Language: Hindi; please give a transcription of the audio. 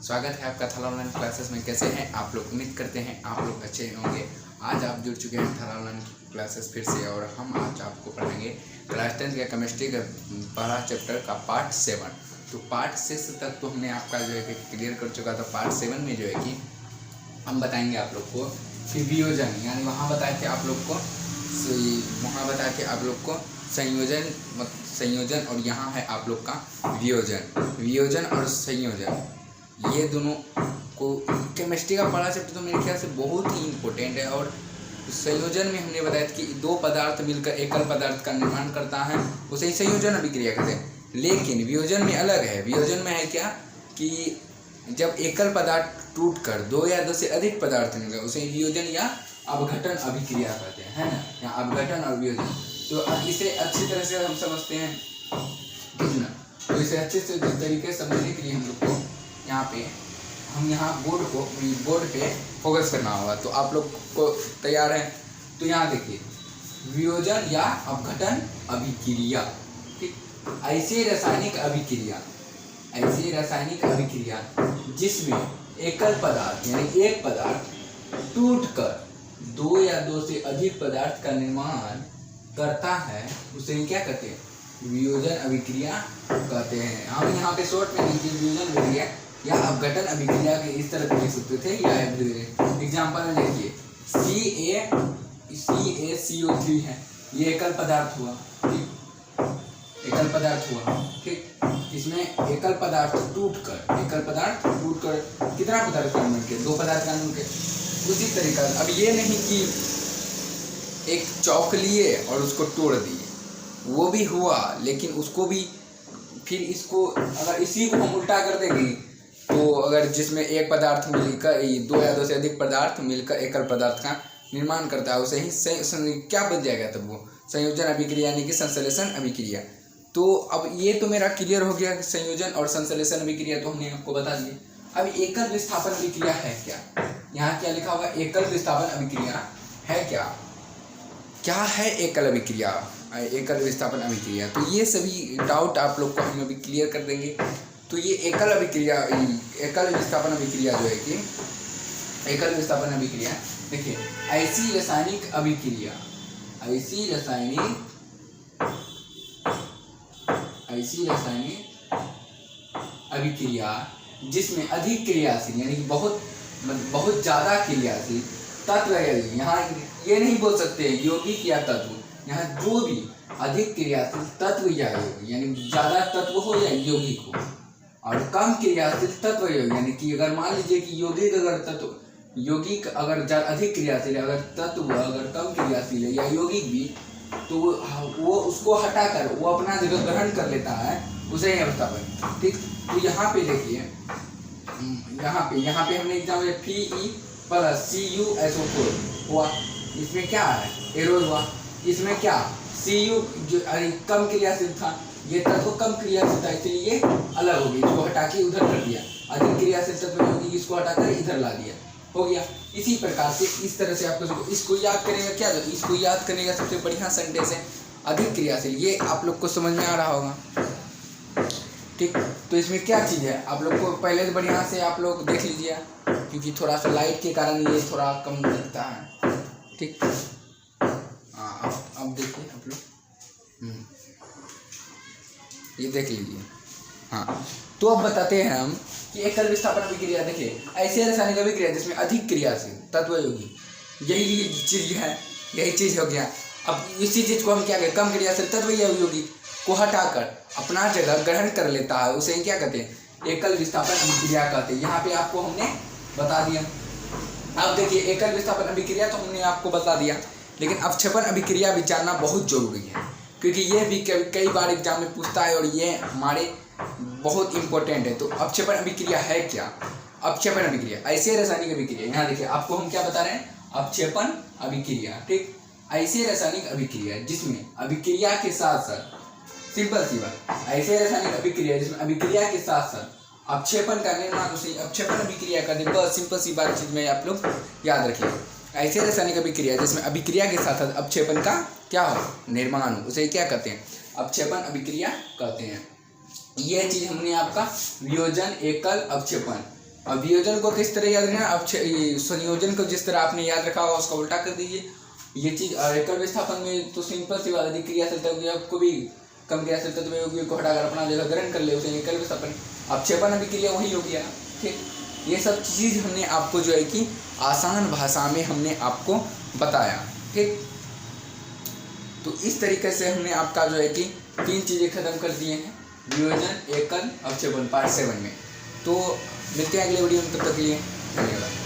स्वागत है आपका थाला ऑनलाइन क्लासेस में। कैसे हैं आप लोग? उम्मीद करते हैं आप लोग अच्छे होंगे। आज आप जुड़ चुके हैं थाला ऑनलाइन क्लासेस फिर से, और हम आज आपको पढ़ाएंगे क्लास 10 का केमिस्ट्री का पहला चैप्टर का पार्ट 7। तो पार्ट 6 तक तो हमने आपका जो है कि क्लियर कर चुका था। पार्ट 7 में जो है कि हम बताएंगे आप लोग को कि वियोजन, यानी वहाँ बताए थे आप लोग को संयोजन और यहाँ है आप लोग का वियोजन और संयोजन। ये दोनों को केमिस्ट्री का पढ़ा चैप्टर तो मेरे ख्याल से बहुत ही इम्पोर्टेंट है। और संयोजन में हमने बताया था कि दो पदार्थ मिलकर एकल पदार्थ का निर्माण करता है, उसे ही संयोजन अभिक्रिया कहते हैं। लेकिन वियोजन में अलग है। वियोजन में है क्या कि जब एकल पदार्थ टूटकर दो या दो से अधिक पदार्थ मिल गए, उसे वियोजन या अपघटन अभिक्रिया कहते हैं, है ना, या अपघटन और वियोजन। तो अब इसे अच्छी तरह से हम समझते हैं कितना, तो इसे अच्छे से तरीके से समझने के लिए हम लोग को यहाँ बोर्ड पे फोकस करना होगा। तो आप लोग को तैयार है? तो यहाँ देखिए, वियोजन या अपघटन अभिक्रिया, ठीक, ऐसे रासायनिक अभिक्रिया जिसमें एकल पदार्थ यानी एक पदार्थ टूटकर दो या दो से अधिक पदार्थ का निर्माण करता है, उसे क्या कहते हैं? वियोजन अभिक्रिया कहते हैं। हम यहाँ पे शॉर्ट में लिखिए वियोजन अभिक्रिया या अपघटन अभिक्रिया के इस तरह लिख सकते थे, या एग्जाम्पल में लिखिए CaCO3 है, ये एकल पदार्थ हुआ, ठीक, ठीक। इसमें एकल पदार्थ टूटकर कितना पदार्थ का निर्माण किया? दो पदार्थ का निर्माण किया। उसी तरीका अब ये नहीं कि एक चौक लिए और उसको तोड़ दिए, वो भी हुआ, लेकिन उसको भी फिर इसको अगर इसी को हम उल्टा कर देंगे तो अगर जिसमें एक पदार्थ मिलकर दो या दो से अधिक पदार्थ मिलकर एकल पदार्थ का निर्माण करता है, उसे ही क्या बन जाएगा? तब वो संयोजन अभिक्रिया यानी कि संश्लेषण अभिक्रिया। तो अब ये तो मेरा क्लियर हो गया, संयोजन और संश्लेषण अभिक्रिया तो हमने आपको बता दिया। अब एकल विस्थापन अभिक्रिया है क्या? यहाँ क्या लिखा होगा? एकल विस्थापन अभिक्रिया है क्या है एकल विस्थापन अभिक्रिया? तो ये सभी डाउट आप लोग को हम अभी क्लियर कर देंगे। तो ये एकल विस्थापन अभिक्रिया जो है कि एकल विस्थापन अभिक्रिया, देखिए, ऐसी रासायनिक अभिक्रिया जिसमें अधिक क्रियाशील यानी कि बहुत ज़्यादा क्रियाशील तत्व है। यहाँ ये नहीं बोल सकते यौगिक या तत्व, यहाँ जो भी अधिक क्रियाशील तत्व या यौगिक, यानी ज़्यादा तत्व हो या यौगिक हो, और कम क्रियाशील तत्व यानी कि अगर मान लीजिए कि यौगिक अगर अधिक क्रियाशील है, अगर तत्व अगर कम क्रियाशील है या यौगिक भी, तो वो उसको हटाकर वो अपना जगह ग्रहण कर लेता है, उसे ही अवस्थापन, ठीक। तो यहाँ पे देखिए, यहाँ पे हमने एग्जाम Fe+CuSO4 हुआ, इसमें क्या है? एरोज हुआ। इसमें क्या Cu जो कम क्रियाशील था, ये तत्व कम क्रियाशील था, इसलिए ये अलग हो गई, इसको हटा के उधर कर दिया। अधिक क्रियाशील तत्व होगी, इसको हटाकर इधर ला दिया, हो गया। इसी प्रकार से इस तरह से आपको इसको याद करेगा क्या? इसको याद करने का सबसे बढ़िया सेंटेंस है अधिक क्रियाशील। ये आप लोग को समझ में आ रहा होगा, ठीक। तो इसमें क्या चीज़ है आप लोग को पहले से बढ़िया से आप लोग देख लीजिए, क्योंकि थोड़ा सा लाइट के कारण ये थोड़ा कम दिखता है, ठीक। हाँ, अब देखिए आप लोग, ये देख लीजिए। हाँ, तो अब बताते हैं हम कि एकल विस्थापन अभिक्रिया, देखिए, ऐसे रासायनिक अभिक्रिया जिसमें अधिक क्रियाशील तत्व यौगिक, यही चीज़ हो गया। अब इसी चीज़ को हम क्या कहते हैं? कम क्रियाशील तत्व या यौगिक को हटाकर अपना जगह ग्रहण कर लेता है, उसे क्या कहते हैं? एकल विस्थापन अभिक्रिया कहते हैं। यहाँ पे आपको हमने बता दिया। अब देखिए, एकल विस्थापन अभिक्रिया तो हमने आपको बता दिया, लेकिन अपक्षेपण अभिक्रिया भी जानना बहुत जरूरी है, क्योंकि ये भी कई बार एग्जाम में पूछता है और ये हमारे बहुत इंपॉर्टेंट है। तो अपक्षेपण अभिक्रिया है क्या? अपक्षेपण अभिक्रिया ऐसे रासायनिक अभिक्रिया, यहाँ देखिए आपको हम क्या बता रहे हैं? अपक्षेपण अभिक्रिया, ठीक, ऐसे रासायनिक अभिक्रिया जिसमें अभिक्रिया के साथ साथ, सिंपल सी बात, ऐसे रासायनिक अभिक्रिया जिसमें अभिक्रिया के साथ साथ अपक्षेपण का निर्माण, उसे अपक्षेपण अभिक्रिया का निर्माण। बस सिंपल सी बात चीज में आप लोग याद रखिए। ऐसे रासायनिक अभिक्रिया जिसमें अभिक्रिया के साथ साथ अपक्षेपण का क्या हो? निर्माण, उसे क्या कहते हैं? अपक्षेपण अभिक्रिया कहते हैं। यह चीज हमने आपका वियोजन, एकल, अपक्षेपण, अब वियोजन को किस तरह याद रखना, अब संयोजन को जिस तरह आपने याद रखा होगा उसका उल्टा कर दीजिए। ये चीज एकल विस्थापन में तो सिंपल सी बात है, क्रियाशीलता को भी कम क्रियाशीलता में यौगिक को हटाकर अपना जगह ग्रहण कर ले, उसे एकल विस्थापन। अब क्षेपण अभिक्रिया वही हो गया। ठीक, ये सब चीज़ हमने आपको जो है कि आसान भाषा में हमने आपको बताया। ठीक, तो इस तरीके से हमने आपका जो है कि 3 चीज़ें खत्म कर दिए हैं, वियोजन, एकल, अवक्षेपण, पार्ट 7 में। तो मिलते हैं अगले वीडियो में, तब तक के लिए धन्यवाद।